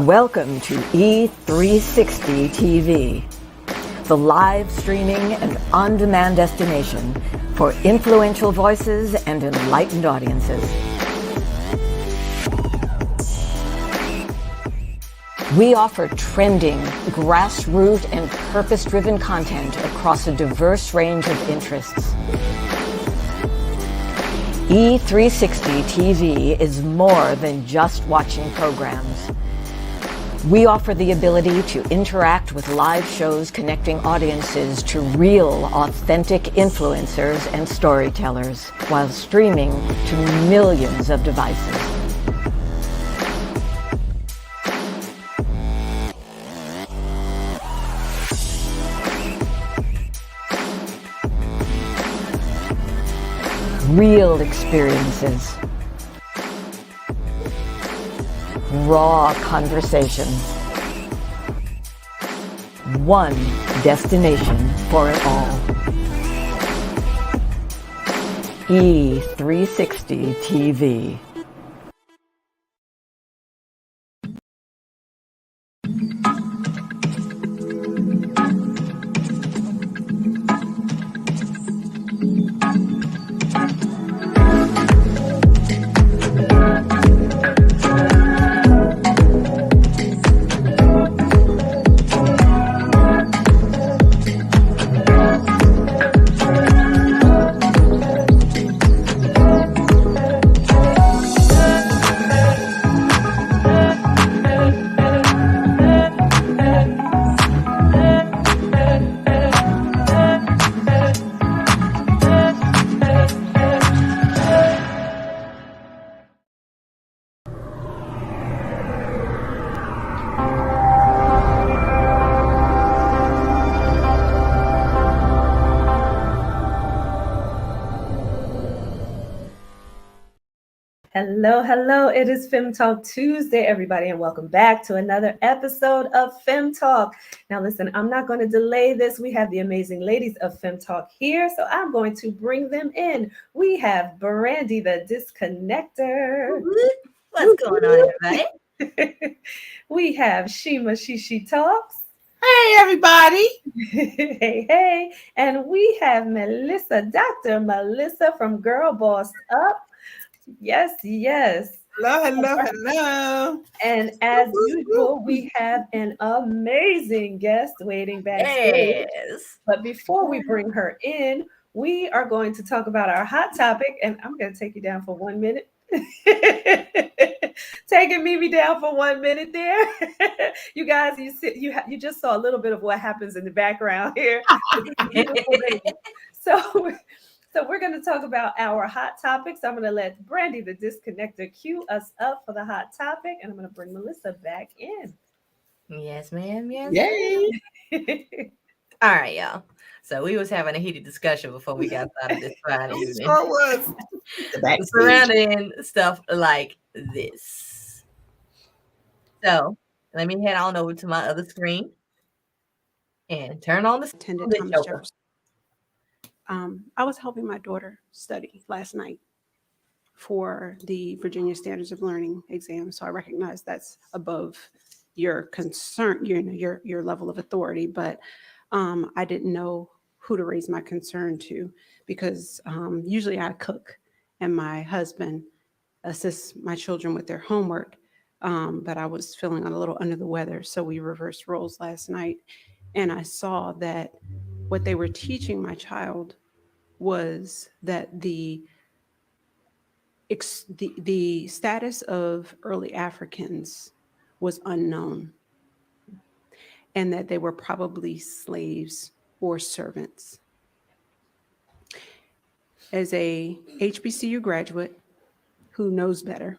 Welcome to E360 TV, the live streaming and on-demand destination for influential voices and enlightened audiences. We offer trending, grassroots, and purpose-driven content across a diverse range of interests. E360 TV is more than just watching programs. We offer the ability to interact with live shows connecting audiences to real, authentic influencers and storytellers while streaming to millions of devices. Real experiences. Raw conversations. One destination for it all. E360 TV. Hello. It is FEM Talk Tuesday, everybody, and welcome back to another episode of FEM Talk. Now, listen, I'm not going to delay this. We have the amazing ladies of FEM Talk here, so I'm going to bring them in. We have Brandy, the Disconnector. What's going on, everybody? We have Shima, She Talks. Hey, everybody. Hey. And we have Melissa, Dr. Melissa from Girl Bossed Up. Yes. Hello. And as usual, we have an amazing guest waiting backstage. Yes. But before we bring her in, we are going to talk about our hot topic, and I'm going to take you down for 1 minute. Taking Mimi down for 1 minute there. You guys, you just saw a little bit of what happens in the background here. So we're going to talk about our hot topics. I'm going to let Brandy, the Disconnector, cue us up for the hot topic, and I'm going to bring Melissa back in. Yes, ma'am. Yes. Yay! All right, y'all. So we was having a heated discussion before we got started this Friday evening. Sure was. Surrounding stuff like this. So let me head on over to my other screen and turn on the Attended Thomas Jefferson. I was helping my daughter study last night for the Virginia Standards of Learning exam. So I recognize that's above your concern, your level of authority, but I didn't know who to raise my concern to because usually I cook and my husband assists my children with their homework. But I was feeling a little under the weather. So we reversed roles last night. And I saw that what they were teaching my child was that the status of early Africans was unknown and that they were probably slaves or servants. As a HBCU graduate who knows better,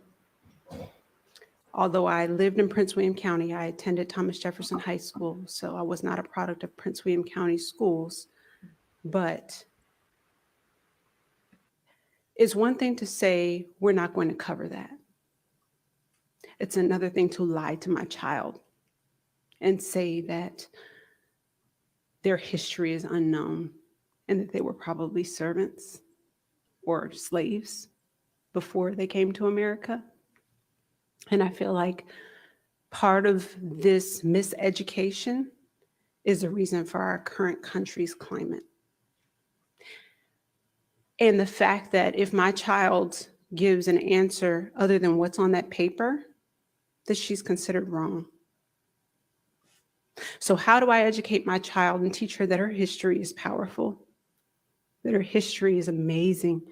although I lived in Prince William County, I attended Thomas Jefferson High School, so I was not a product of Prince William County schools. But it's one thing to say, we're not going to cover that. It's another thing to lie to my child and say that their history is unknown and that they were probably servants or slaves before they came to America. And I feel like Part of this miseducation is the reason for our current country's climate. And the fact that if my child gives an answer other than what's on that paper, that she's considered wrong. So how do I educate my child and teach her that her history is powerful, that her history is amazing,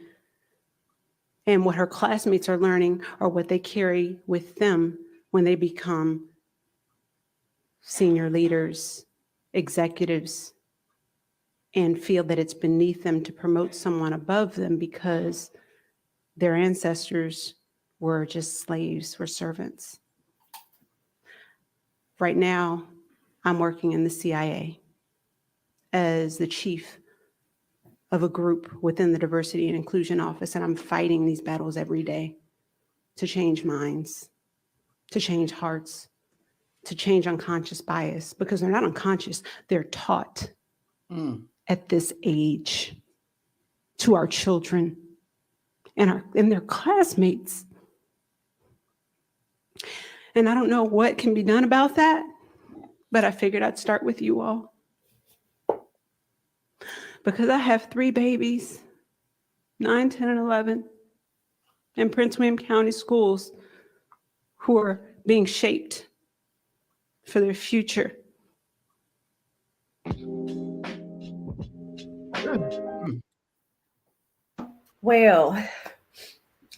and what her classmates are learning are what they carry with them when they become senior leaders, executives, and feel that it's beneath them to promote someone above them because their ancestors were just slaves, were servants. Right now, I'm working in the CIA as the chief of a group within the Diversity and Inclusion Office, and I'm fighting these battles every day to change minds, to change hearts, to change unconscious bias, because they're not unconscious, they're taught at this age to our children and their classmates. And I don't know what can be done about that, but I figured I'd start with you all. Because I have 3 babies, 9, 10, and 11, in Prince William County schools who are being shaped for their future. Well,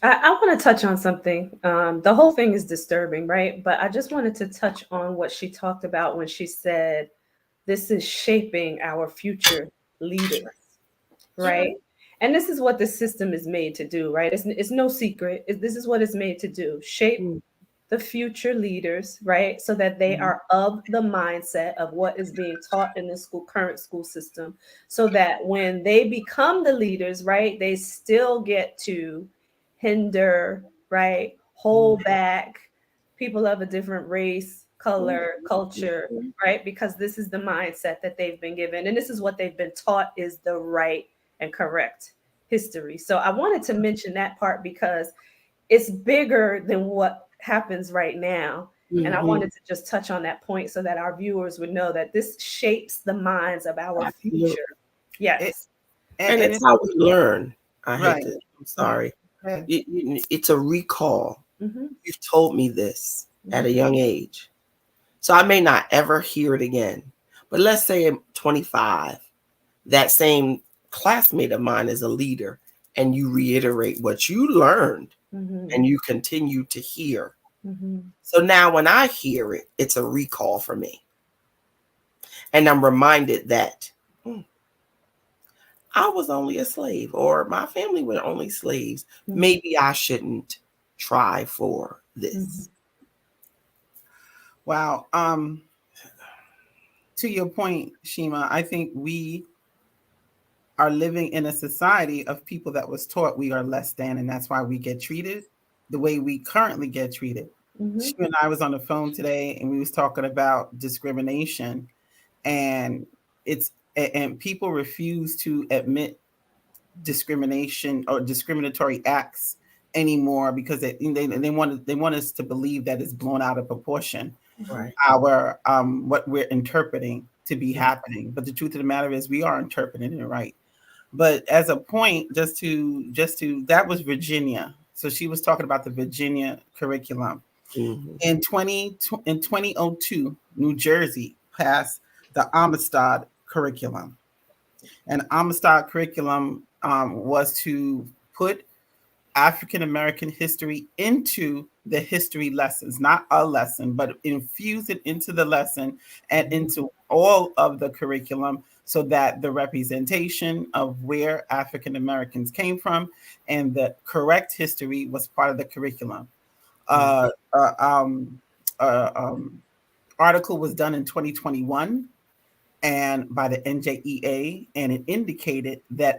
I want to touch on something. The whole thing is disturbing, right? But I just wanted to touch on what she talked about when she said, this is shaping our future leaders, right? And this is what the system is made to do, right? It's no secret. This is what it's made to do, shape the future leaders, right? So that they are of the mindset of what is being taught in the current school system, so that when they become the leaders, right, they still get to hinder, right, hold back people of a different race, color, culture, right? Because this is the mindset that they've been given. And this is what they've been taught is the right and correct history. So I wanted to mention that part because it's bigger than what happens right now. And I wanted to just touch on that point so that our viewers would know that this shapes the minds of our future. Yes. And it's how we learn. I hate to, I'm sorry. It's a recall. You've told me this at a young age. So I may not ever hear it again. But let's say I'm 25, that same classmate of mine is a leader, and you reiterate what you learned and you continue to hear. So now when I hear it, it's a recall for me. And I'm reminded that I was only a slave, or my family were only slaves. Maybe I shouldn't try for this. Wow. To your point, Shima, I think we are living in a society of people that was taught we are less than, and that's why we get treated the way we currently get treated. Shima and I was on the phone today, and we was talking about discrimination, and people refuse to admit discrimination or discriminatory acts anymore because they want us to believe that it's blown out of proportion. Right. Our what we're interpreting to be happening, but the truth of the matter is we are interpreting it right. But as a point, just to that was Virginia. So she was talking about the Virginia curriculum. In 2002, New Jersey passed the Amistad curriculum, and Amistad curriculum was to put African American history into the history lessons, not a lesson, but infuse it into the lesson and into all of the curriculum so that the representation of where African Americans came from and the correct history was part of the curriculum. Article was done in 2021 and by the NJEA, and it indicated that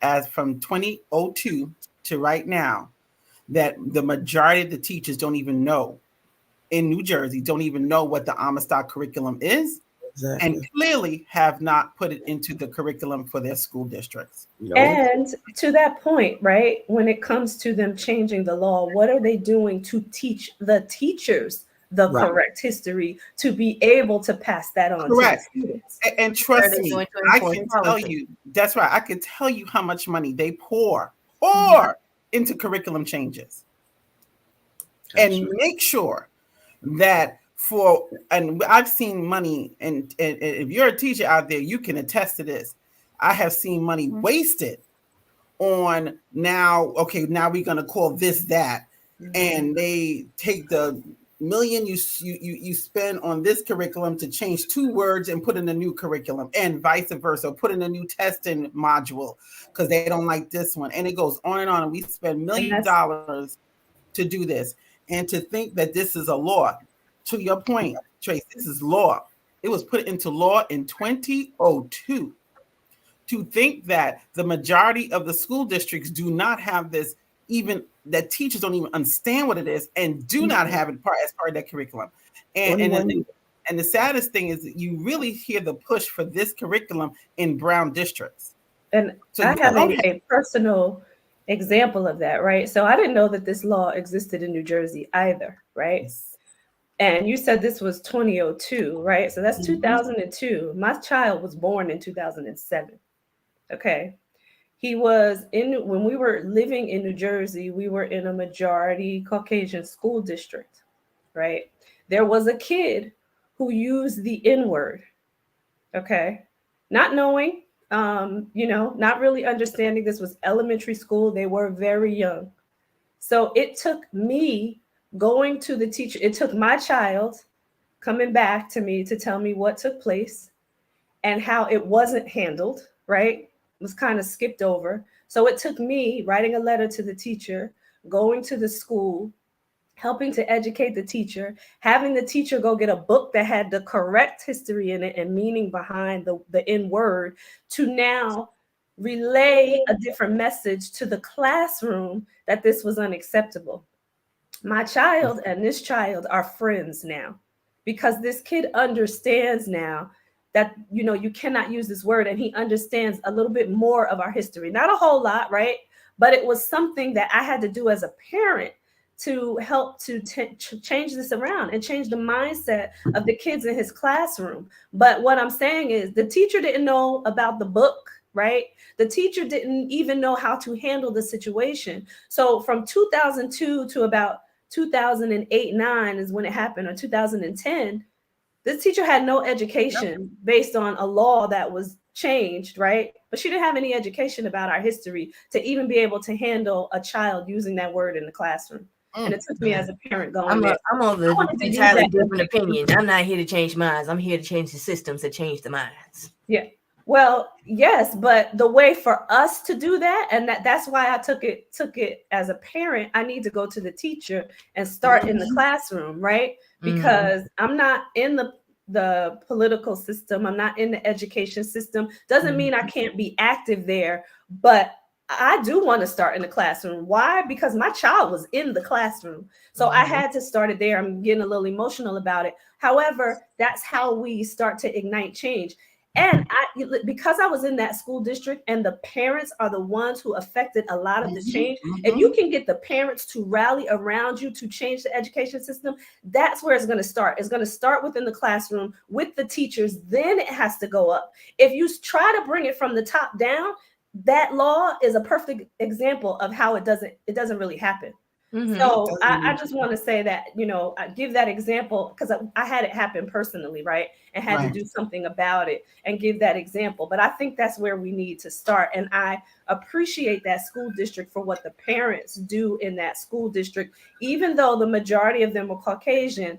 as from 2002 to right now, that the majority of the teachers don't even know in New Jersey, don't even know what the Amistad curriculum is, and clearly have not put it into the curriculum for their school districts. And to that point, right, when it comes to them changing the law, what are they doing to teach the teachers the correct history to be able to pass that on to the students. And trust me, I can tell you, that's right. I can tell you how much money they pour into curriculum changes. And make sure that and I've seen money, and if you're a teacher out there, you can attest to this. I have seen money wasted on now we're going to call this that, and they take the million you spend on this curriculum to change 2 words and put in a new curriculum, and vice versa, put in a new testing module because they don't like this one, and it goes on, and we spend millions of dollars to do this. And to think that this is a law, to your point, Trace, this is law. It was put into law in 2002. To think that the majority of the school districts do not have this, even that teachers don't even understand what it is and do not have it as part of their curriculum. And the saddest thing is that you really hear the push for this curriculum in brown districts. And so I have a personal example of that, right? So I didn't know that this law existed in New Jersey either, right? Yes. And you said this was 2002, right? So that's 2002. My child was born in 2007. Okay. He was when we were living in New Jersey, we were in a majority Caucasian school district, right? There was a kid who used the N-word, okay? Not knowing, not really understanding. This was elementary school. They were very young. So it took me going to the teacher. It took my child coming back to me to tell me what took place and how it wasn't handled, right? It was kind of skipped over. So it took me writing a letter to the teacher, going to the school, helping to educate the teacher, having the teacher go get a book that had the correct history in it and meaning behind the N word, to now relay a different message to the classroom that this was unacceptable. My child and this child are friends now because this kid understands now that, you cannot use this word, and he understands a little bit more of our history. Not a whole lot, right? But it was something that I had to do as a parent to help to change this around and change the mindset of the kids in his classroom. But what I'm saying is the teacher didn't know about the book, right? The teacher didn't even know how to handle the situation. So from 2002 to about 2008-9 is when it happened, or 2010, this teacher had no education based on a law that was changed, right? But she didn't have any education about our history to even be able to handle a child using that word in the classroom. And it took me as a parent going, I'm of the entirely different opinion. I'm not here to change minds. I'm here to change the systems that change the minds. Yeah. Well, yes, but the way for us to do that, and that's why I took it as a parent, I need to go to the teacher and start in the classroom, right? Because I'm not in the political system. I'm not in the education system. Doesn't mean I can't be active there, but I do want to start in the classroom. Why? Because my child was in the classroom. So I had to start it there. I'm getting a little emotional about it. However, that's how we start to ignite change. And because I was in that school district and the parents are the ones who affected a lot of the change, if you can get the parents to rally around you to change the education system, that's where it's going to start. It's going to start within the classroom with the teachers. Then it has to go up. If you try to bring it from the top down, that law is a perfect example of how it doesn't really happen. So I just want to say that, I give that example because I had it happen personally, right? And had to do something about it and give that example. But I think that's where we need to start. And I appreciate that school district for what the parents do in that school district, even though the majority of them were Caucasian.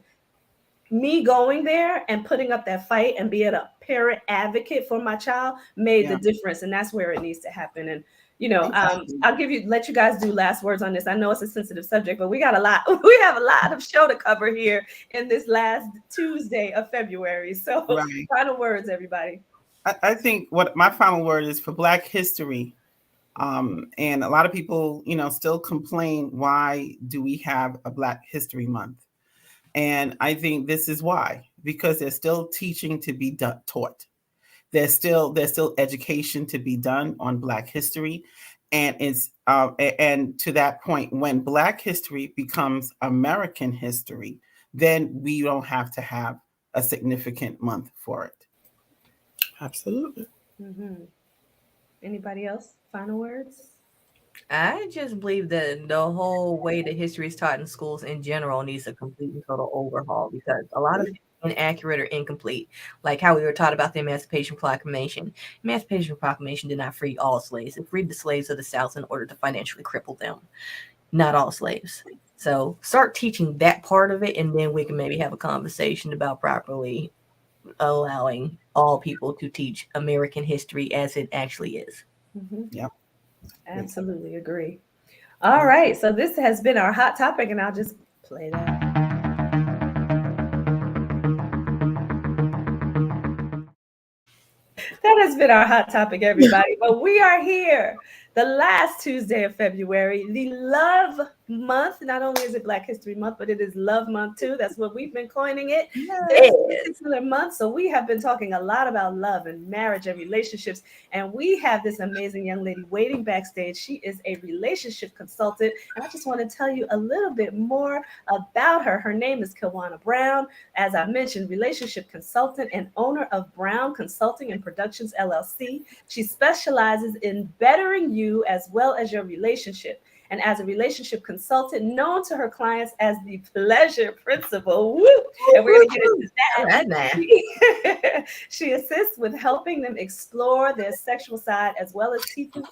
Me going there and putting up that fight and being a parent advocate for my child made the difference. And that's where it needs to happen. And I'll let you guys do last words on this. I know it's a sensitive subject, but we have a lot of show to cover here in this last Tuesday of February. So final words, everybody. I think what my final word is for Black history. And a lot of people, still complain, why do we have a Black History Month? And I think this is why, because there's still teaching to be taught. There's still education to be done on Black history. And it's and to that point, when Black history becomes American history, then we don't have to have a significant month for it. Absolutely. Mm-hmm. Anybody else? Final words? I just believe that the whole way that history is taught in schools in general needs a complete and total overhaul, because a lot of it is inaccurate or incomplete. Like how we were taught about the Emancipation Proclamation. Emancipation Proclamation did not free all slaves. It freed the slaves of the South in order to financially cripple them, not all slaves. So start teaching that part of it, and then we can maybe have a conversation about properly allowing all people to teach American history as it actually is. Mm-hmm. Yep. Absolutely agree. All right. So this has been our hot topic, and I'll just play that. That has been our hot topic, everybody. But we are here the last Tuesday of February, the Love Month. Not only is it Black History Month, but it is Love Month too. That's what we've been coining it this particular month. So we have been talking a lot about love and marriage and relationships. And we have this amazing young lady waiting backstage. She is a relationship consultant. And I just want to tell you a little bit more about her. Her name is Kilwana Brown. As I mentioned, relationship consultant and owner of Brown Consulting and Productions LLC. She specializes in bettering you as well as your relationship. And as a relationship consultant, known to her clients as the pleasure principal. Woo! And we're going to get into that. She assists with helping them explore their sexual side, as well as teaching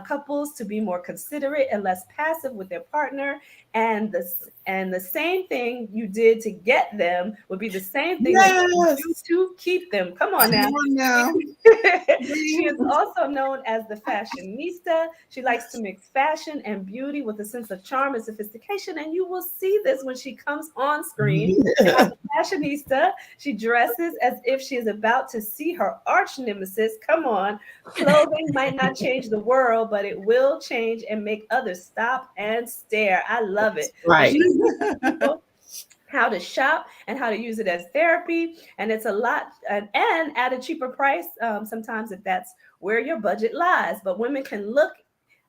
couples to be more considerate and less passive with their partner. And the same thing you did to get them would be the same thing that you do to keep them. Come on now. She is also known as the fashionista. She likes to mix fashion and beauty with a sense of charm and sophistication. And you will see this when she comes on screen. As a fashionista, she dresses as if she is about to see her arch nemesis. Come on. Clothing might not change the world, but it will change and make others stop and stare. I love it. Right. She teaches how to shop and how to use it as therapy. And it's a lot, and at a cheaper price, sometimes if that's where your budget lies. But women can look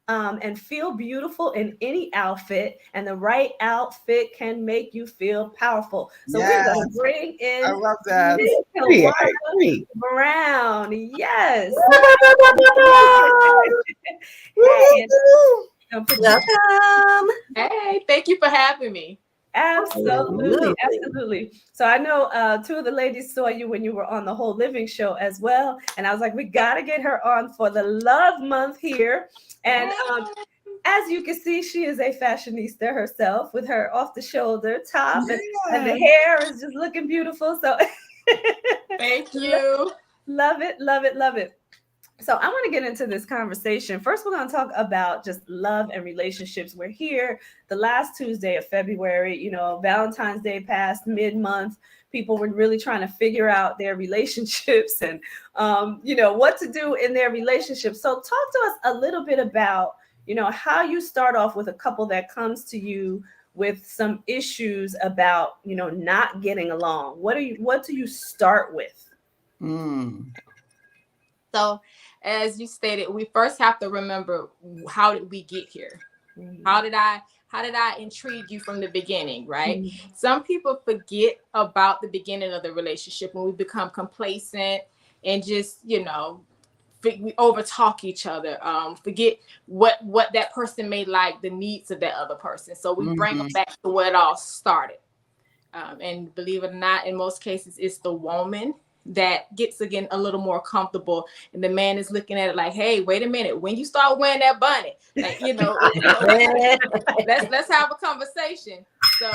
and feel beautiful in any outfit, and the right outfit can make you feel powerful. So we're going to bring in I love that. Kilwana Brown. Yes. Welcome. Hey, thank you for having me. Absolutely. So I know two of the ladies saw you when you were on the Whole Living show as well. And I was like, we got to get her on for the Love Month here. And as you can see, she is a fashionista herself with her off the shoulder top and the hair is just looking beautiful. So thank you. Love it. So I want to get into this conversation. First, we're going to talk about just love and relationships. We're here the last Tuesday of February. You know, Valentine's Day passed mid-month. People were really trying to figure out their relationships and, what to do in their relationships. So talk to us a little bit about, how you start off with a couple that comes to you with some issues about, not getting along. What do you start with? So, as you stated, we first have to remember, how did we get here? How did I intrigue you from the beginning, right? Some people forget about the beginning of the relationship when we become complacent and just, we overtalk each other, forget what that person may like, the needs of that other person. So we bring them back to where it all started. And believe it or not, in most cases, it's the woman that gets again a little more comfortable, and the man is looking at it like, hey, wait a minute, when you start wearing that bunny, like, let's have a conversation. So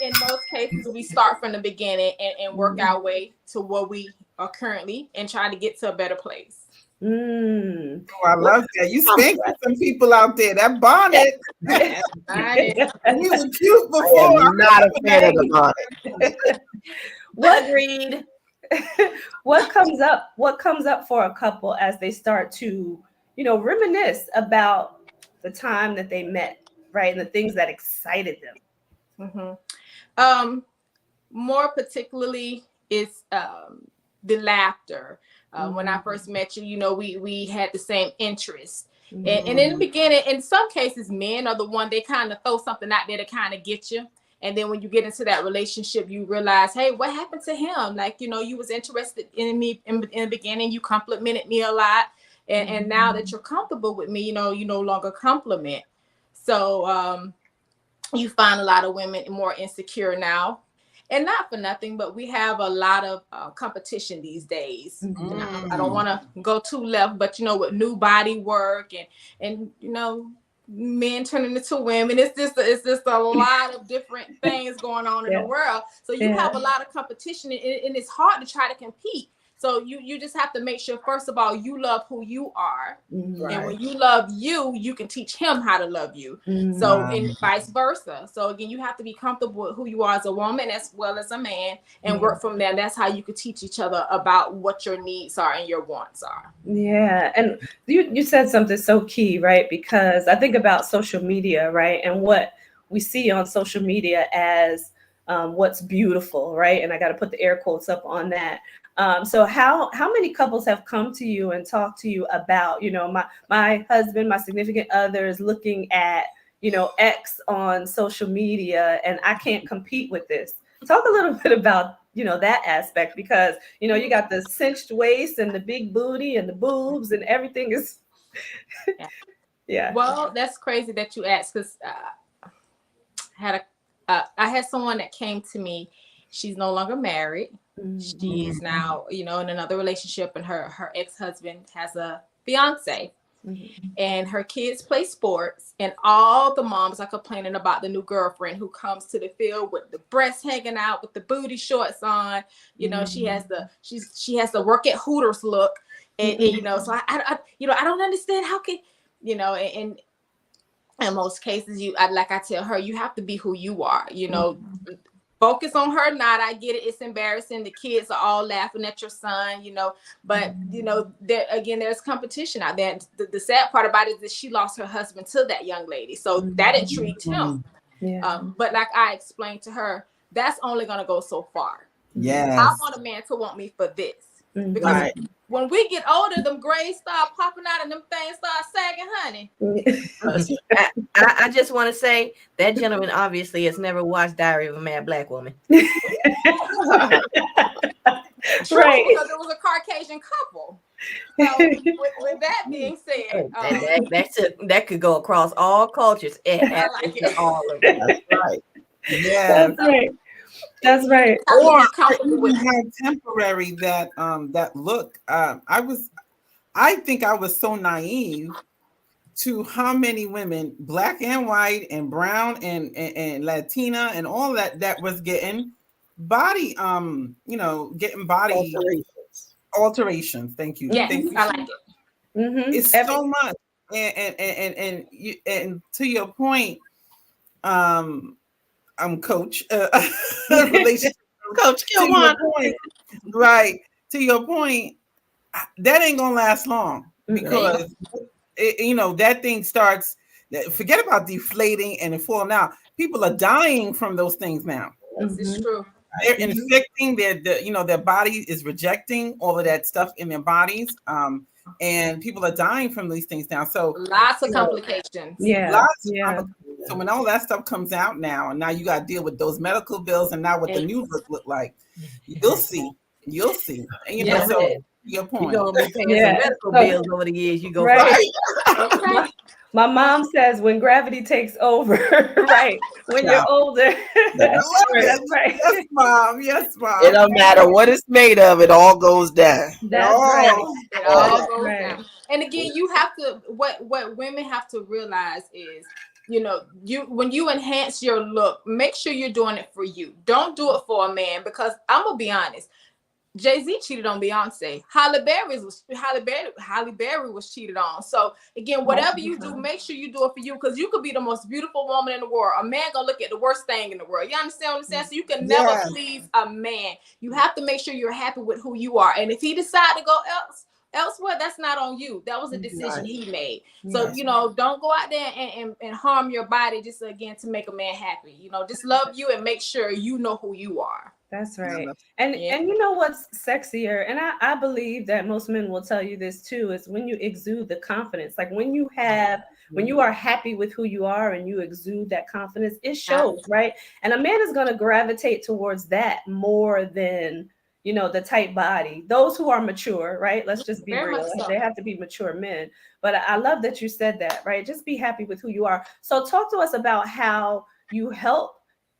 in most cases, we start from the beginning and work our way to where we are currently and try to get to a better place. Oh, I love that. You spank some people out there. That bonnet. You were cute before. I'm not a fan of the bonnet. Agreed. What comes up for a couple as they start to, reminisce about the time that they met, right? And the things that excited them. More particularly is the laughter. When I first met you, we had the same interests. And in the beginning, in some cases, men are the one, they kind of throw something out there to kind of get you. And then when you get into that relationship, you realize, hey, what happened to him? Like, you know, you was interested in me in the beginning, you complimented me a lot. And now that you're comfortable with me, you know, you no longer compliment. So you find a lot of women more insecure now. And not for nothing, but we have a lot of competition these days. I don't want to go too left, but, you know, with new body work and you know, men turning into women, it's just a lot of different things going on in the world. So you have a lot of competition, and it's hard to try to compete. So you just have to make sure, first of all, you love who you are. Right. And when you love you, you can teach him how to love you. So, and vice versa. So again, you have to be comfortable with who you are as a woman as well as a man, and work from there. That's how you could teach each other about what your needs are and your wants are. Yeah. And you said something so key, right? Because I think about social media, right? And what we see on social media as what's beautiful, right? And I got to put the air quotes up on that. So how many couples have come to you and talked to you about, you know, my husband, my significant other is looking at, you know, X on social media and I can't compete with this. Talk a little bit about, you know, that aspect, because, you know, you got the cinched waist and the big booty and the boobs and everything is. Well, that's crazy that you asked, because I had someone that came to me. She's no longer married. She is now, you know, in another relationship, and her ex-husband has a fiance. And her kids play sports, and all the moms are complaining about the new girlfriend who comes to the field with the breasts hanging out, with the booty shorts on. You know, she has the work at Hooters look, and you know, so I you know, I don't understand how can, you know, and in most cases, like I tell her, you have to be who you are, you know. Focus on her not. I get it. It's embarrassing. The kids are all laughing at your son, you know. But, you know, there's competition out there. The sad part about it is that she lost her husband to that young lady. So that intrigued him. But like I explained to her, that's only going to go so far. I want a man to want me for this. Because when we get older, them grays start popping out and them things start sagging, honey. I just want to say that gentleman obviously has never watched Diary of a Mad Black Woman. True, because it was a Caucasian couple. So with that being said, that could go across all cultures. It happens to all of them. That's right. Yeah, that's right. That's right. Or even how temporary that look. I think I was so naive to how many women, black and white and brown and Latina and all that was getting body, you know, getting body alterations. Thank you. Yes, Thank you. I like it. It's so much. And to your point, I'm coach, relationship coach Kilwana. Right. To your point, that ain't gonna last long, because you know, that thing starts. Forget about deflating and falling out. People are dying from those things now. This is true. They're infecting their body is rejecting all of that stuff in their bodies. And people are dying from these things now. So lots of complications. So when all that stuff comes out now, and now you got to deal with those medical bills, and now what the new look like, you'll see. And you know, so your point. You're gonna be paying some medical bills over the years. You go right. My mom says when gravity takes over, right? When you're older. That's right. Yes, mom. Yes, mom. It don't matter what it's made of, it all goes down. That's right. It all goes down. And again, you have to, what women have to realize is, you know, when you enhance your look, make sure you're doing it for you. Don't do it for a man, because I'm gonna be honest. Jay-Z cheated on Beyonce. Halle Berry was cheated on. So again, whatever you do, make sure you do it for you, because you could be the most beautiful woman in the world. A man gonna look at the worst thing in the world. You understand what I'm saying? So you can never please a man. You have to make sure you're happy with who you are. And if he decide to go elsewhere, that's not on you. That was a decision he made. So, you know, don't go out there and harm your body just again to make a man happy. You know, just love you and make sure you know who you are. That's right. Yeah. And Yeah. and you know what's sexier, and I believe that most men will tell you this too, is when you exude the confidence. Like when you are happy with who you are and you exude that confidence, it shows, right? And a man is going to gravitate towards that more than, the tight body. Those who are mature, right? Let's just be Very much real. so. They have to be mature men. But I love that you said that, right? Just be happy with who you are. So talk to us about how you help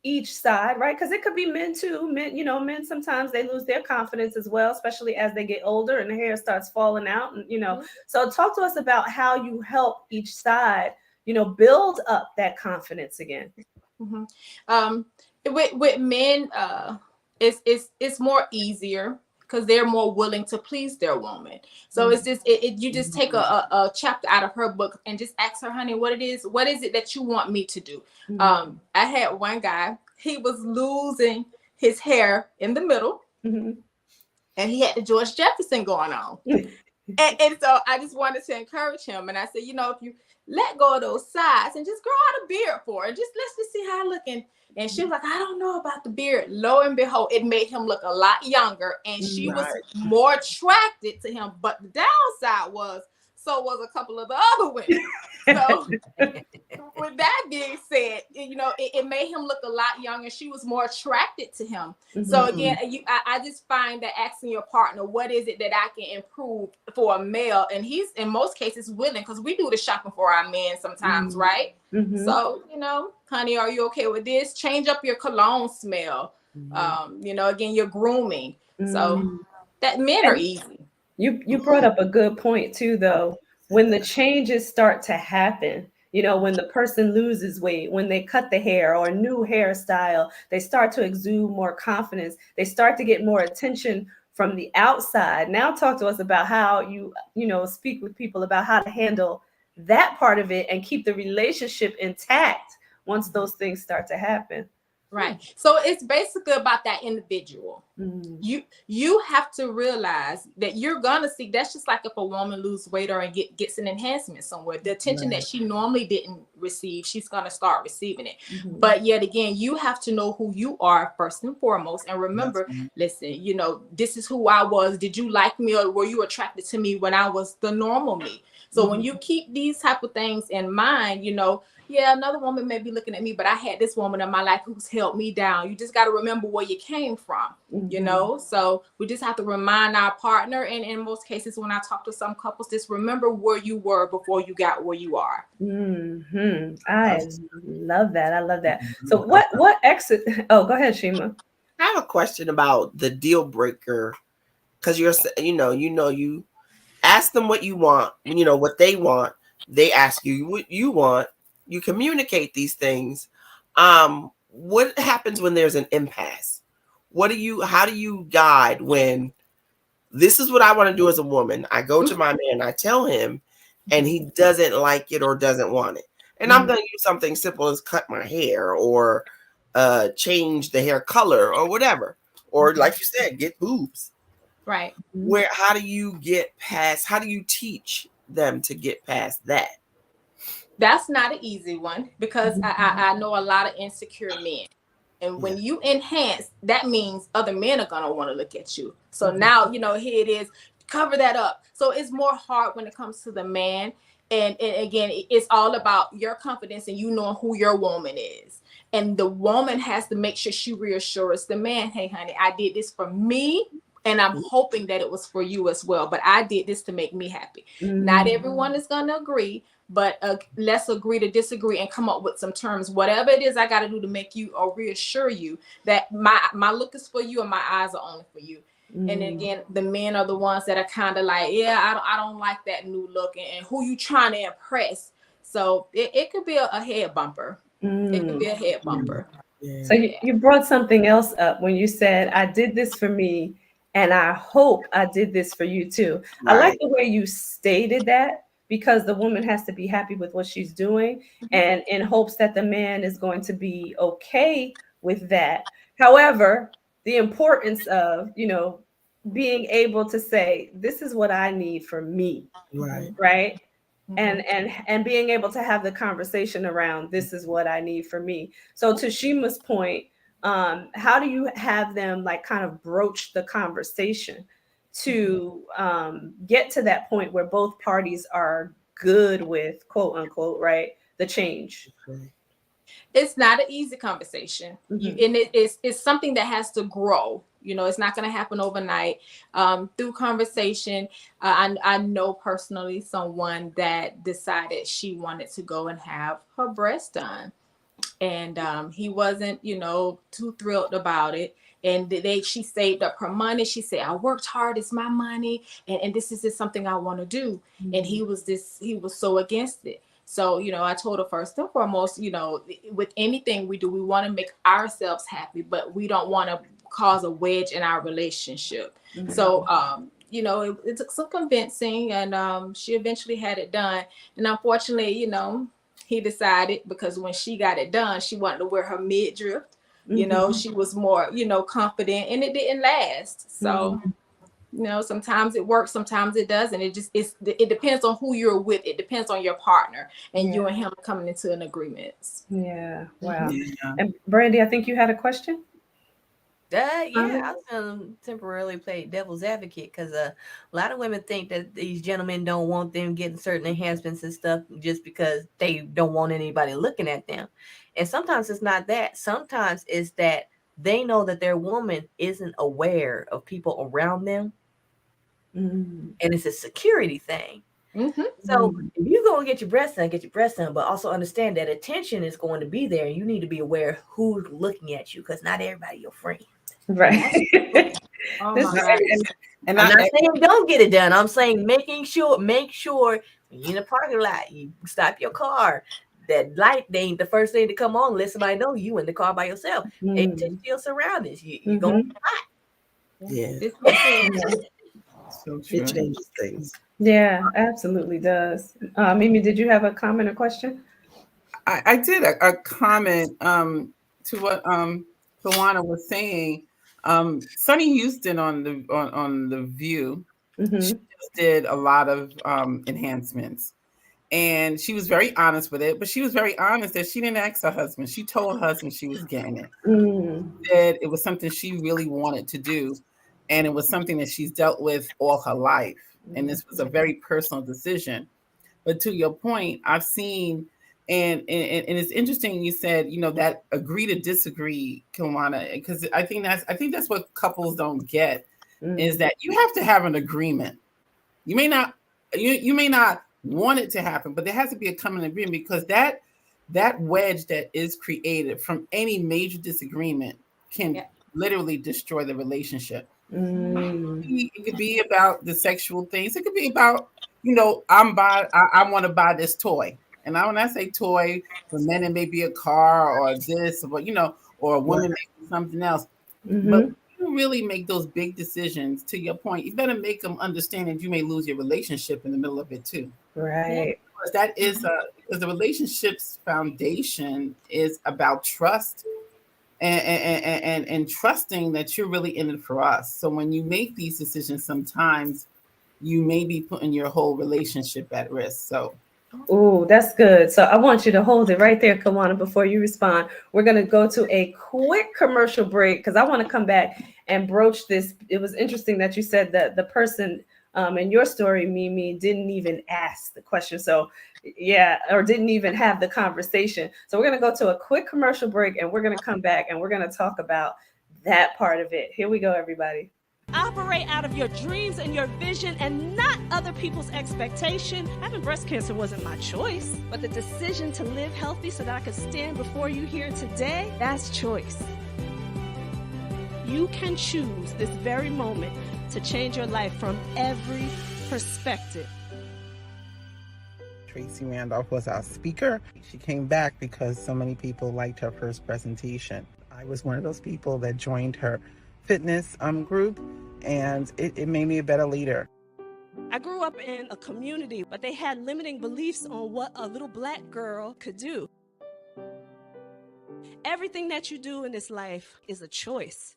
each side, right? Because it could be men too. Men sometimes they lose their confidence as well, especially as they get older and the hair starts falling out. And so talk to us about how you help each side, build up that confidence again. With men, it's more easier because they're more willing to please their woman. So it's just you just take a chapter out of her book and just ask her, honey, what is it that you want me to do? I had one guy, he was losing his hair in the middle, and he had the George Jefferson going on. And so I just wanted to encourage him, and I said, if you let go of those sides and just grow out a beard for her, let's just see how I look. And she was like, I don't know about the beard. Lo and behold, it made him look a lot younger, and she was more attracted to him. But the downside was, so was a couple of the other women. So with that being said, it made him look a lot younger. She was more attracted to him. So again, I just find that asking your partner, what is it that I can improve for a male? And he's in most cases willing, because we do the shopping for our men sometimes, right? So, honey, are you okay with this? Change up your cologne smell. Again, your grooming. So that men are easy. You brought up a good point too, though. When the changes start to happen, when the person loses weight, when they cut the hair or a new hairstyle, they start to exude more confidence. They start to get more attention from the outside. Now talk to us about how you speak with people about how to handle that part of it and keep the relationship intact once those things start to happen. Right. So it's basically about that individual. You have to realize that you're gonna see. That's just like if a woman loses weight or gets an enhancement somewhere. The attention that she normally didn't receive, she's gonna start receiving it. But yet again, you have to know who you are first and foremost, and remember, listen, this is who I was. Did you like me, or were you attracted to me when I was the normal me? So when you keep these type of things in mind, another woman may be looking at me, but I had this woman in my life who's held me down. You just got to remember where you came from, So we just have to remind our partner. And in most cases, when I talk to some couples, just remember where you were before you got where you are. I love that. I love that. So what exit? Oh, go ahead, Shima. I have a question about the deal breaker, because you ask them what you want, what they want. They ask you what you want. You communicate these things. What happens when there's an impasse? How do you guide when this is what I want to do as a woman? I go to my man, I tell him, and he doesn't like it or doesn't want it. And I'm going to use something simple as cut my hair or change the hair color or whatever. Or like you said, get boobs. Right. How do you teach them to get past that? That's not an easy one, because I know a lot of insecure men. And when you enhance, that means other men are going to want to look at you. So now, here it is, cover that up. So it's more hard when it comes to the man. And again, it's all about your confidence and knowing who your woman is. And the woman has to make sure she reassures the man, hey, honey, I did this for me, and I'm hoping that it was for you as well. But I did this to make me happy. Not everyone is going to agree, but let's agree to disagree and come up with some terms. Whatever it is I got to do to make you or reassure you that my look is for you and my eyes are only for you. And then again, the men are the ones that are kind of like, I don't like that new look, and who you trying to impress. So it could be a head bumper. It could be a head bumper. So you brought something else up when you said, I did this for me, and I hope I did this for you too. I like the way you stated that, because the woman has to be happy with what she's doing, and in hopes that the man is going to be okay with that. However, the importance of, being able to say, this is what I need for me. Right. And being able to have the conversation around, this is what I need for me. So to Shima's point, how do you have them like kind of broach the conversation to get to that point where both parties are good with, quote unquote, right, the change? It's not an easy conversation. And it's something that has to grow. You know, it's not going to happen overnight. Through conversation, I know personally someone that decided she wanted to go and have her breast done. And he wasn't, you know, too thrilled about it. And she saved up her money. She said, I worked hard. It's my money. And this is just something I want to do. And he was so against it. So, you know, I told her first and foremost, you know, with anything we do, we want to make ourselves happy, but we don't want to cause a wedge in our relationship. So, you know, it took some convincing, and she eventually had it done. And unfortunately, you know, he decided, because when she got it done, she wanted to wear her midriff. You know, she was more, you know, confident, and it didn't last. So, you know, sometimes it works, sometimes it doesn't. It depends on who you're with. It depends on your partner, and you and him coming into an agreement. Yeah. Wow. Yeah. And Brandy, I think you had a question. I was going to temporarily play devil's advocate, because a lot of women think that these gentlemen don't want them getting certain enhancements and stuff just because they don't want anybody looking at them. And sometimes it's not that. Sometimes it's that they know that their woman isn't aware of people around them. And it's a security thing. So if you go and get your breast done, but also understand that attention is going to be there. You need to be aware of who's looking at you, because not everybody your friend. Right. Oh my God. And I'm not saying don't get it done. I'm saying make sure when you're in a parking lot, you stop your car. That light ain't the first thing to come on unless somebody know you in the car by yourself. And to your surroundings. You're going to be hot. Yeah. So true. It changes things. Yeah, absolutely does. Mimi, did you have a comment or question? I did a comment to what Kilwana was saying. Sunny Houston on the View, she just did a lot of enhancements, and she was very honest with it. But she was very honest that she didn't ask her husband. She told her husband she was getting it. That it was something she really wanted to do, and it was something that she's dealt with all her life. And this was a very personal decision. But to your point, I've seen, and it's interesting you said, you know, that agree to disagree, Kilwana, because I think that's what couples don't get, is that you have to have an agreement. You may not want it to happen, but there has to be a common agreement, because that wedge that is created from any major disagreement can literally destroy the relationship. It could be about the sexual things. It could be about, you know, I want to buy this toy. And when I say toy, for men, it may be a car or this, or, you know, or a woman making something else. But when you really make those big decisions, to your point, you better make them understand that you may lose your relationship in the middle of it too. Right. Because that is because the relationship's foundation is about trust. And trusting that you're really in it for us. So when you make these decisions, sometimes you may be putting your whole relationship at risk. So, oh, that's good. So I want you to hold it right there, Kilwana, before you respond. We're going to go to a quick commercial break, because I want to come back and broach this. It was interesting that you said that the person in your story, Mimi, didn't even ask the question. So yeah, or didn't even have the conversation. So we're going to go to a quick commercial break, and we're going to come back and we're going to talk about that part of it. Here we go, everybody. Operate out of your dreams and your vision and not other people's expectation. Having breast cancer wasn't my choice, but the decision to live healthy so that I could stand before you here today, that's choice. You can choose this very moment to change your life from every perspective. Tracy Randolph was our speaker. She came back because so many people liked her first presentation. I was one of those people that joined her fitness group, and it made me a better leader. I grew up in a community, but they had limiting beliefs on what a little black girl could do. Everything that you do in this life is a choice.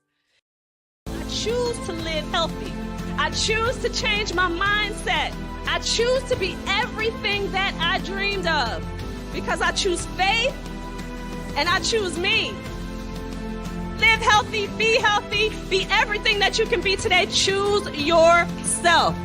I choose to live healthy. I choose to change my mindset. I choose to be everything that I dreamed of, because I choose faith and I choose me. Live healthy, be everything that you can be today. Choose yourself.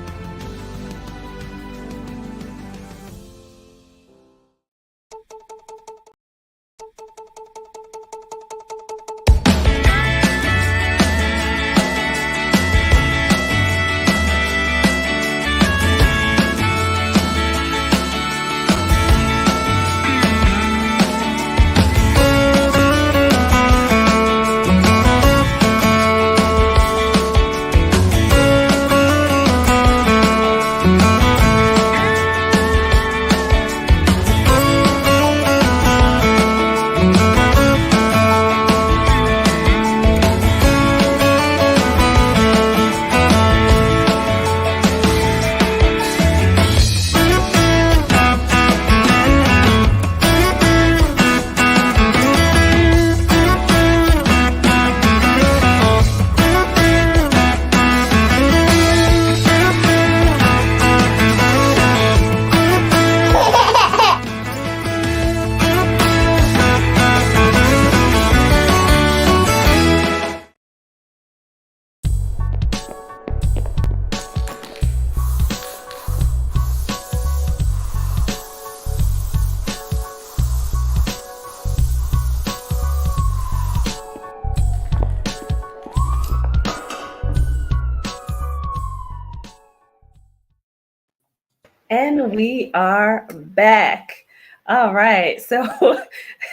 And we are back. All right. So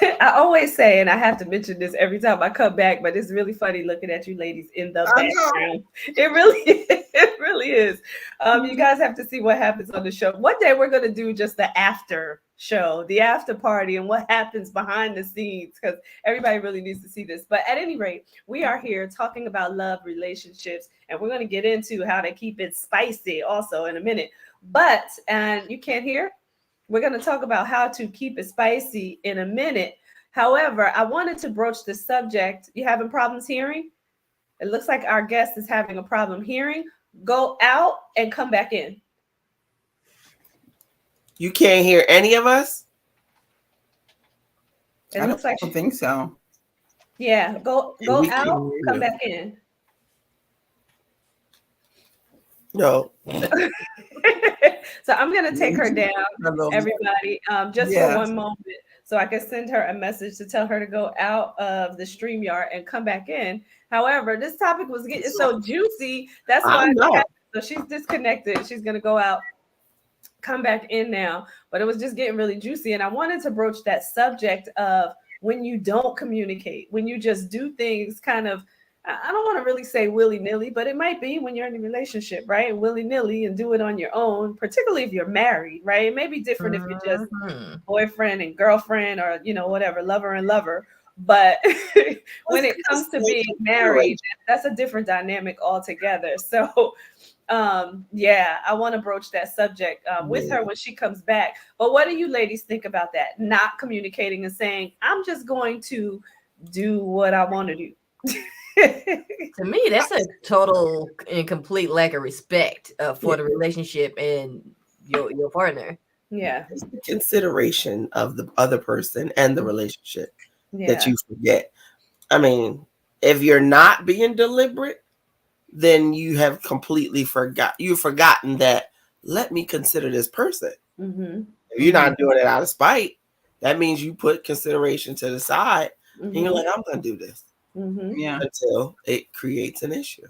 I always say, and I have to mention this every time I come back, but it's really funny looking at you ladies in the background. It really is. It really is. You guys have to see what happens on the show. One day we're going to do just the after show, the after party, and what happens behind the scenes, because everybody really needs to see this. But at any rate, we are here talking about love, relationships, and we're going to get into how to keep it spicy also in a minute. But, and you can't hear, we're going to talk about how to keep it spicy in a minute. However, I wanted to broach the subject. You having problems hearing? It looks like our guest is having a problem hearing. Go out and come back in. You can't hear any of us? It looks like I don't think so. Yeah, go out, come back in. No. So I'm going to take her down, everybody, just for one moment, so I can send her a message to tell her to go out of the StreamYard and come back in. However, this topic was getting so juicy. That's why. So she's disconnected. She's going to go out, come back in now. But it was just getting really juicy. And I wanted to broach that subject of when you don't communicate, when you just do things kind of, I don't want to really say willy-nilly, but it might be when you're in a relationship, right? Willy-nilly and do it on your own, particularly if you're married, right? It may be different if you're just boyfriend and girlfriend or, you know, whatever, lover and lover. But when it comes to being married, that's a different dynamic altogether. So, yeah, I want to broach that subject with her when she comes back. But what do you ladies think about that? Not communicating and saying, I'm just going to do what I want to do. To me, that's a total and complete lack of respect for the relationship and your partner. Yeah, it's the consideration of the other person and the relationship that you forget. I mean, if you're not being deliberate, then you have completely forgotten that. Let me consider this person. If you're not doing it out of spite, that means you put consideration to the side, and you're like, I'm gonna do this. Until it creates an issue.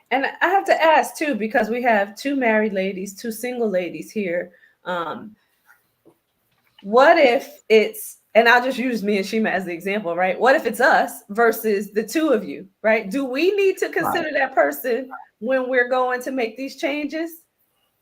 And I have to ask too, because we have two married ladies, two single ladies here. What if it's, and I'll just use me and Shima as the example, right? What if it's us versus the two of you, right? Do we need to consider that person when we're going to make these changes?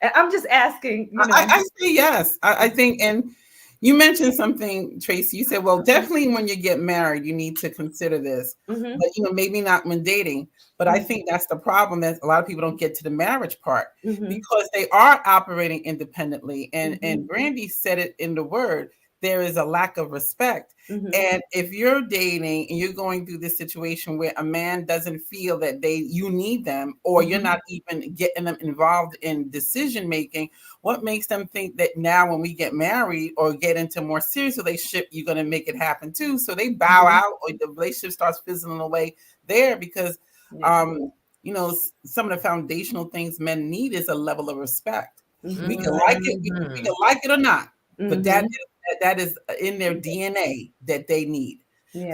And I'm just asking. You know. I say yes. I think, and you mentioned something, Tracy. You said, well, definitely when you get married, you need to consider this, but maybe not when dating. But I think that's the problem, that a lot of people don't get to the marriage part because they are operating independently. And Brandy said it in the word. there is a lack of respect. And if you're dating and you're going through this situation where a man doesn't feel that you need them, or you're not even getting them involved in decision making, what makes them think that now when we get married or get into a more serious relationship, you're going to make it happen too? So they bow out, or the relationship starts fizzling away there, because you know, some of the foundational things men need is a level of respect. We can like it, we can like it or not, but that is in their DNA that they need.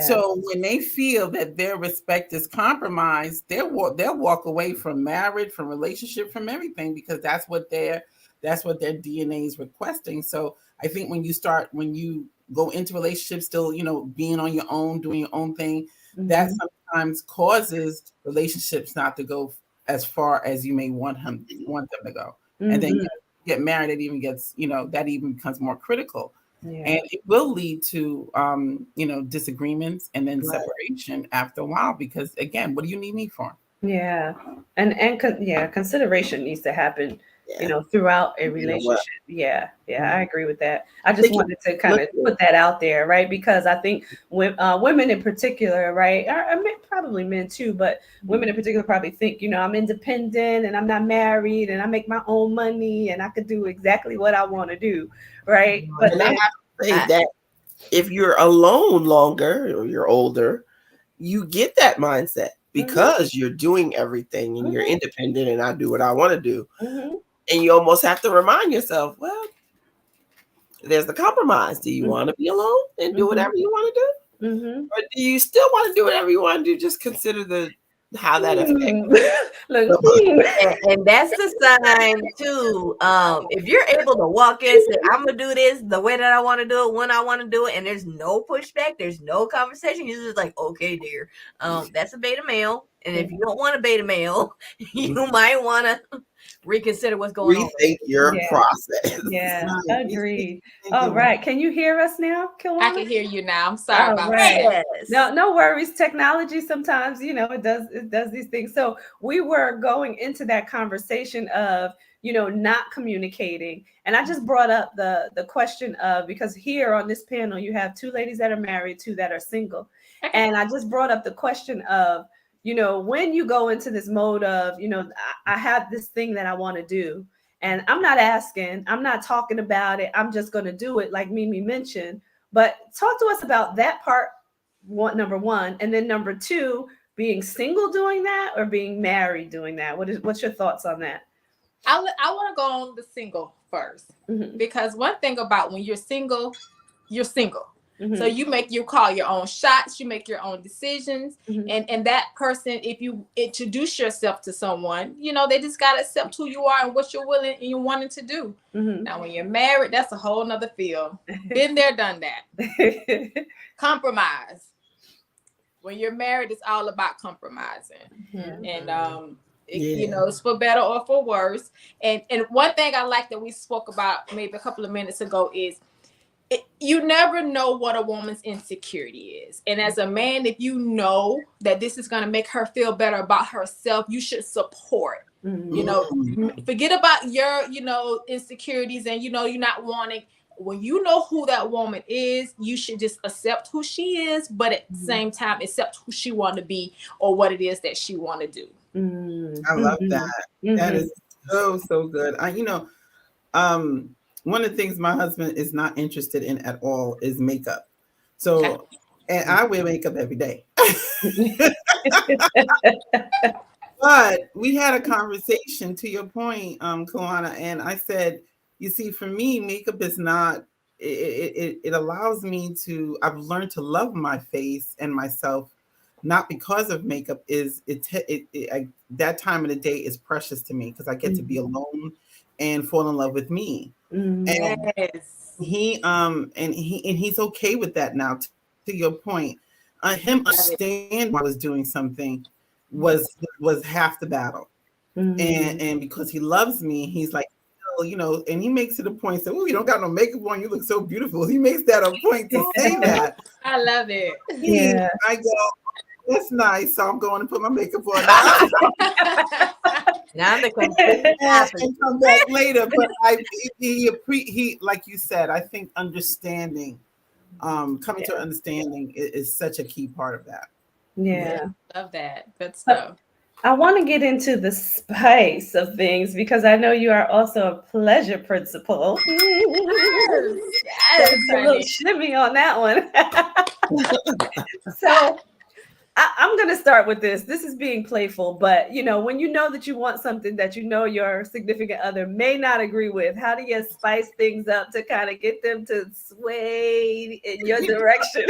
So when they feel that their respect is compromised, they'll walk away from marriage, from relationship, from everything, because that's what their DNA is requesting. So I think when you go into relationships still, you know, being on your own, doing your own thing, that sometimes causes relationships not to go as far as you may want them to go. And then you get married, it even gets, you know, that even becomes more critical. And it will lead to, you know, disagreements and then separation after a while, because again, what do you need me for? Consideration needs to happen, you know, throughout a relationship. I agree with that. I just wanted to kind of put that out there, right? Because I think women in particular, right, I mean, probably men too, but women in particular probably think, you know, I'm independent and I'm not married and I make my own money and I could do exactly what I want to do, right? But and I have to say that if you're alone longer or you're older, you get that mindset because you're doing everything and you're independent and I do what I want to do. And you almost have to remind yourself, well, there's the compromise. Do you want to be alone and do whatever you want to do? Or do you still want to do whatever you want to do? Just consider how that affects. And that's the sign too. If you're able to walk in and say, I'm gonna do this the way that I want to do it, when I want to do it, and there's no pushback, there's no conversation, you're just like, okay, dear, that's a beta male. And if you don't want a beta male, you might want to reconsider what's going on. Rethink your process. Agreed. All right. Can you hear us now, Kilwana? I can hear you now. I'm sorry about that. No worries. Technology sometimes, you know, it does these things. So we were going into that conversation of, you know, not communicating. And I just brought up the question of, because here on this panel, you have 2 ladies that are married, 2 that are single. And I just brought up the question of, you know, when you go into this mode of, you know, I have this thing that I want to do, and I'm not asking, I'm not talking about it, I'm just going to do it, like Mimi mentioned. But talk to us about that part, number 1, and then number 2, being single doing that or being married doing that. What's your thoughts on that? I want to go on the single first, because one thing about when you're single, you're single. So you call your own shots, you make your own decisions. And that person, if you introduce yourself to someone, you know, they just got to accept who you are and what you're willing and you're wanting to do. Now, when you're married, that's a whole nother field. Been there, done that. Compromise. When you're married, it's all about compromising. And, you know, it's for better or for worse. And one thing I like that we spoke about maybe a couple of minutes ago is, you never know what a woman's insecurity is. And as a man, if you know that this is going to make her feel better about herself, you should support. You know, forget about your, you know, insecurities and, you know, you're not wanting. When you know who that woman is, you should just accept who she is, but at the same time, accept who she want to be or what it is that she want to do. I love that. That is so good. One of the things my husband is not interested in at all is makeup. So, and I wear makeup every day. But we had a conversation, to your point, Kilwana, and I said, you see, for me, makeup is not, it allows me to, I've learned to love my face and myself, not because of makeup. That time of the day is precious to me because I get to be alone and fall in love with me. And he's okay with that now. To your point, him understanding I was doing something was half the battle. And because he loves me, he's like, you know, and he makes it a point. So, oh, you don't got no makeup on. You look so beautiful. He makes that a point to say that. I love it. I go, that's nice. So I'm going to put my makeup on now. Now the complete and come back later. But he like you said, I think understanding, coming to understanding is such a key part of that. Yeah. Love that. Good stuff. I want to get into the spice of things because I know you are also a pleasure principal. Yes, A little shimmy on that one. So I'm going to start with this. This is being playful, but when you know that you want something that your significant other may not agree with, how do you spice things up to kind of get them to sway in your direction?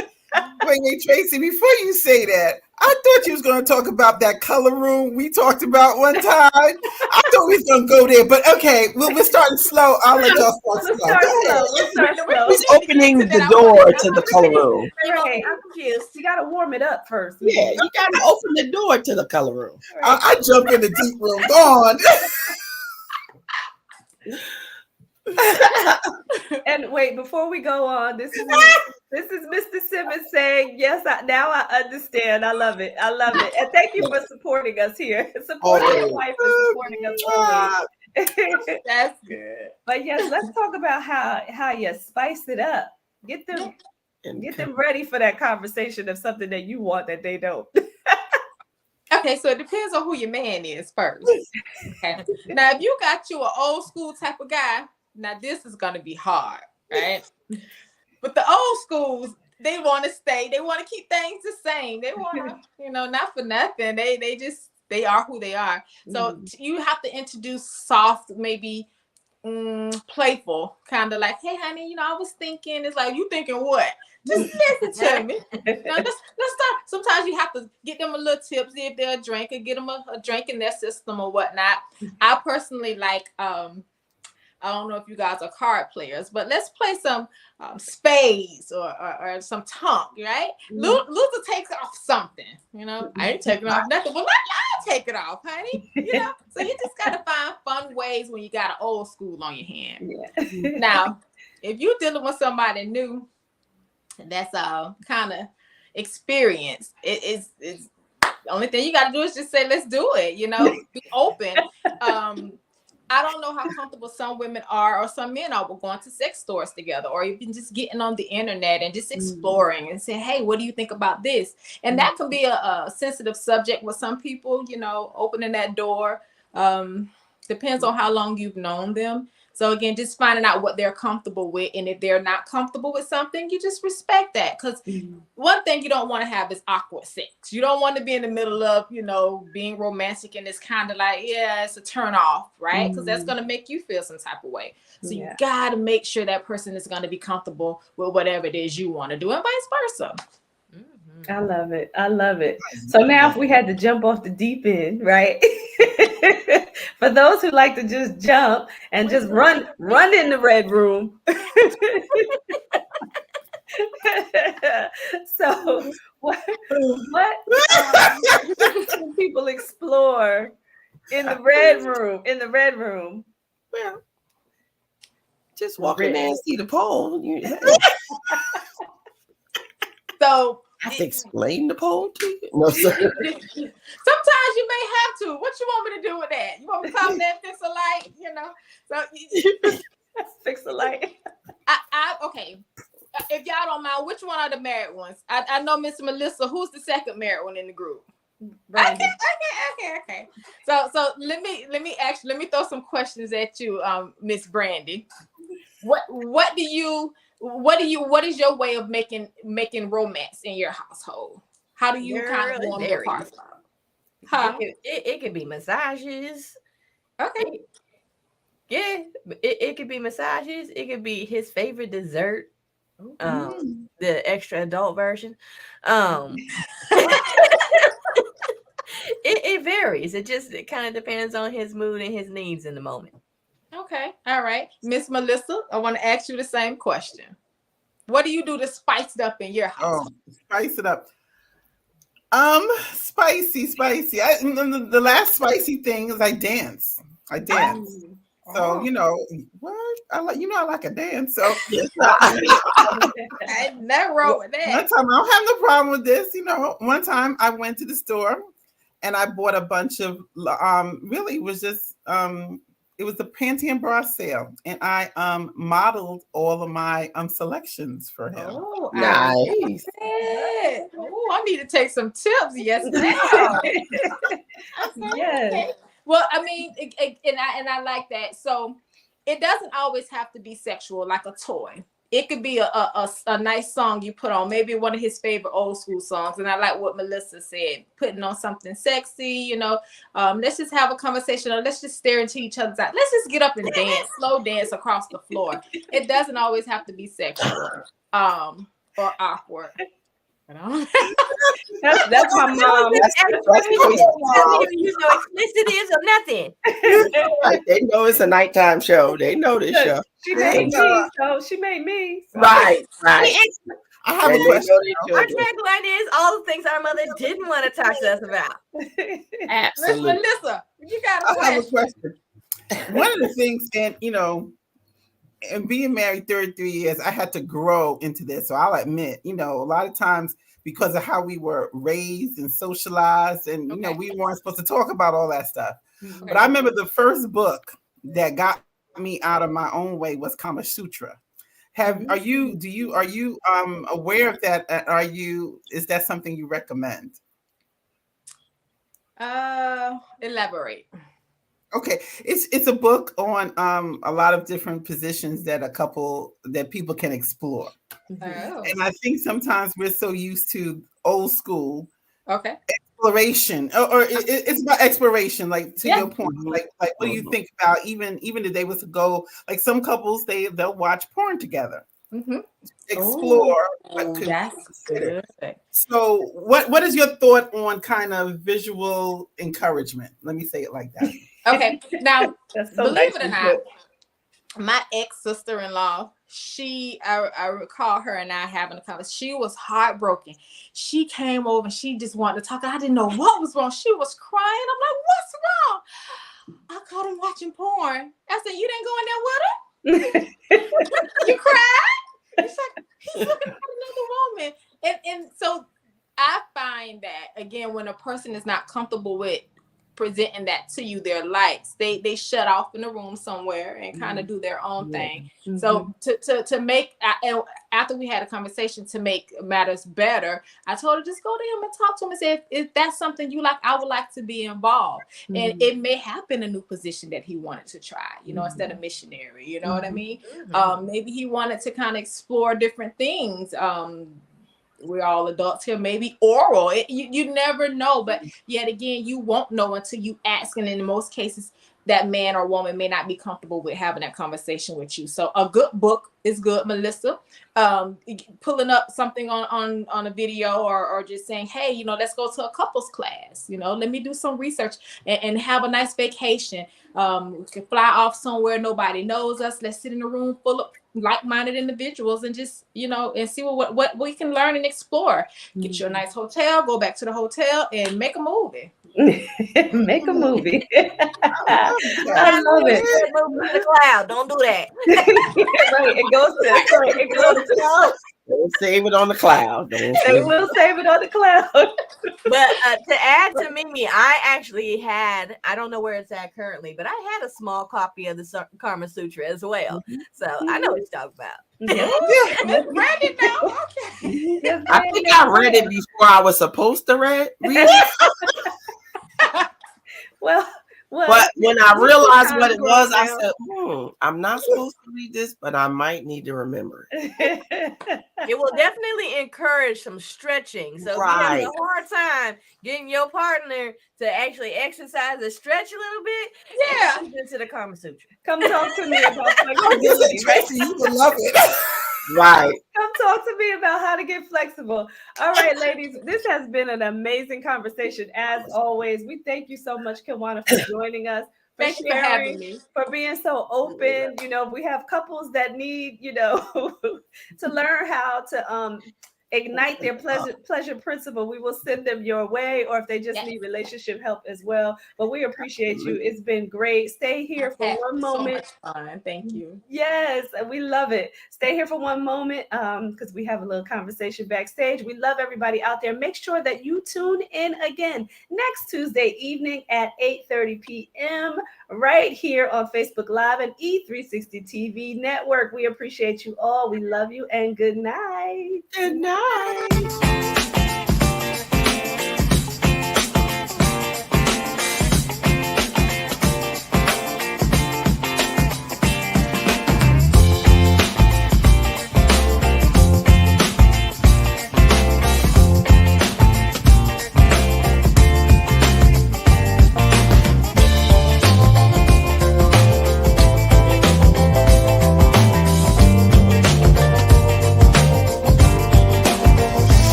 Wait, Tracy, before you say that, I thought you was going to talk about that color room we talked about one time. I thought we was going to go there, but okay, we're starting slow. I'll let y'all start slow. He's opening the door to the color room. Right, I'm confused. You got to warm it up first. Yeah, you got to open the door to the color room. Right. I jump in the deep room. Go on. And wait, before we go on, this is Mr. Simmons saying, yes, now I understand. I love it. And thank you for supporting us here. Supporting your wife and supporting us always. That's good. But yes, let's talk about how you spice it up. Get them ready for that conversation of something that you want that they don't. Okay, so it depends on who your man is first. Okay. Now, if you got you an old school type of guy, now this is gonna be hard, right? But the old schools, they want to stay, they want to keep things the same. They want to, not for nothing. They are who they are. So you have to introduce soft, maybe playful, kind of like, hey, honey, I was thinking. It's like, you thinking what? Just listen to me. Now, let's start. Sometimes you have to get them a little tipsy if they're a drinker, get them a drink in their system or whatnot. I personally like, I don't know if you guys are card players, but let's play some spades or some tonk, right? Luther takes off something, I ain't taking off nothing. Well, let y'all take it off, honey. So you just got to find fun ways when you got an old school on your hand. Yeah. Now, if you're dealing with somebody new, that's kind of experienced, it's the only thing you got to do is just say, let's do it, be open. I don't know how comfortable some women are or some men are with going to sex stores together, or even just getting on the internet and just exploring and saying, hey, what do you think about this? And that can be a sensitive subject with some people, opening that door. Depends on how long you've known them. So again, just finding out what they're comfortable with. And if they're not comfortable with something, you just respect that. Because one thing you don't want to have is awkward sex. You don't want to be in the middle of, being romantic and it's kind of like, yeah, it's a turn off, right? Because that's going to make you feel some type of way. So you got to make sure that person is going to be comfortable with whatever it is you want to do and vice versa. I love it. So now if we had to jump off the deep end, right? For those who like to just jump and just run in the red room. So what can people explore in the red room? Well, just walk in there and see the pole. So I have to explain the pole to you? No, sir. Sometimes you may have to. What you want me to do with that? You want me to come there and fix a light? So fix a light. Okay. If y'all don't mind, which one are the married ones? I know Miss Melissa. Who's the second married one in the group? Okay. So let me throw some questions at you, Miss Brandy. What is your way of making romance in your household? How do you kind of warm your heart? Huh? It could be massages. Okay. It could be massages. It could be his favorite dessert. The extra adult version. It varies. It kind of depends on his mood and his needs in the moment. Okay. All right. Miss Melissa, I want to ask you the same question. What do you do to spice it up in your house? Spice it up. Spicy. The last spicy thing is I dance. So what? I like a dance. So Nothing wrong with that. One time I don't have no problem with this. One time I went to the store and I bought a bunch of really it was just it was the Panty and Bra sale, and I modeled all of my selections for him. Oh, Nice. Oh, I need to take some tips. Yes, ma'am. Yes. Okay. Well, I mean, and I like that. So it doesn't always have to be sexual, like a toy. It could be a nice song you put on, maybe one of his favorite old school songs. And I like what Melissa said, putting on something sexy, you know. Let's just have a conversation, or let's just stare into each other's eyes. Let's just get up and dance, slow dance across the floor. It doesn't always have to be sexual or awkward. That's my mom. You know, explicit is or nothing. Like, they know it's a nighttime show. They know this show. She made me, so she made me. So. Right. I have a question. Our tagline is all the things our mother didn't want to talk to us about. Absolutely. Melissa, you got a I have a question. question. One of the things, and you know, and being married 33 years, I had to grow into this. So I'll admit, you know, a lot of times because of how we were raised and socialized, and you know, we weren't supposed to talk about all that stuff. Okay. But I remember the first book that got me out of my own way was Kama Sutra. Are you aware of that? Is that something you recommend? Elaborate. Okay, it's a book on a lot of different positions that people can explore. Oh. And I think sometimes we're so used to old school exploration, or it's about exploration. Like to your point, like what do you think about even if they was to go, like some couples they'll watch porn together, explore. That's good. So what is your thought on kind of visual encouragement? Let me say it like that. Okay, now So believe nice it or not, my ex-sister-in-law, I recall her and I having a conversation. She was heartbroken. She came over and she just wanted to talk. I didn't know what was wrong. She was crying. I'm like, what's wrong? I caught him watching porn. I said, you didn't go in there with him? You cried? It's like, he's looking at another woman. And so I find that, again, when a person is not comfortable with presenting that to you, their likes, they shut off in a room somewhere and kind of do their own thing. So to make, after we had a conversation, to make matters better, I told her, just go to him and talk to him and say, if that's something you like, I would like to be involved. And it may have been a new position that he wanted to try, you know, instead of missionary, you know what I mean? Maybe he wanted to kind of explore different things. We're all adults here, maybe oral. You never know, but yet again, you won't know until you ask. And in most cases, that man or woman may not be comfortable with having that conversation with you. So a good book is good, Melissa. Pulling up something on a video or just saying, hey, you know, let's go to a couples class. You know, let me do some research and have a nice vacation. We can fly off somewhere nobody knows us. Let's sit in a room full of like-minded individuals and just, you know, and see what we can learn and explore. Get you a nice hotel, go back to the hotel and make a movie. Make a movie. I love it. Move to the cloud. Don't do that. Right, it goes to They'll save it on the cloud. they will save it on the cloud. But to add to Mimi, I actually had, I don't know where it's at currently, but I had a small copy of the Karma Sutra as well. So I know what you're talking about. Read it now. Okay. I think I read it before I was supposed to read it. Well, but when I realized what it was, I said, I'm not supposed to read this, but I might need to remember it. It will definitely encourage some stretching. So if you're having a hard time getting your partner to actually exercise and stretch a little bit, into the Karma Sutra. Come talk to me about flexibility. Tracy, you would love it. Right. Come talk to me about how to get flexible. All right, ladies, this has been an amazing conversation. As always, we thank you so much, Kilwana, for joining us. Thank you for having me. For being so open. You know, we have couples that need, you know, to learn how to ignite their pleasure principle, we will send them your way, or if they just need relationship help as well. But we appreciate you. It's been great. Stay here for one moment. So much fun. Thank you. Yes, we love it. Stay here for one moment because we have a little conversation backstage. We love everybody out there. Make sure that you tune in again next Tuesday evening at 8:30 p.m. right here on Facebook Live and E360 TV Network. We appreciate you all. We love you and good night. Good night.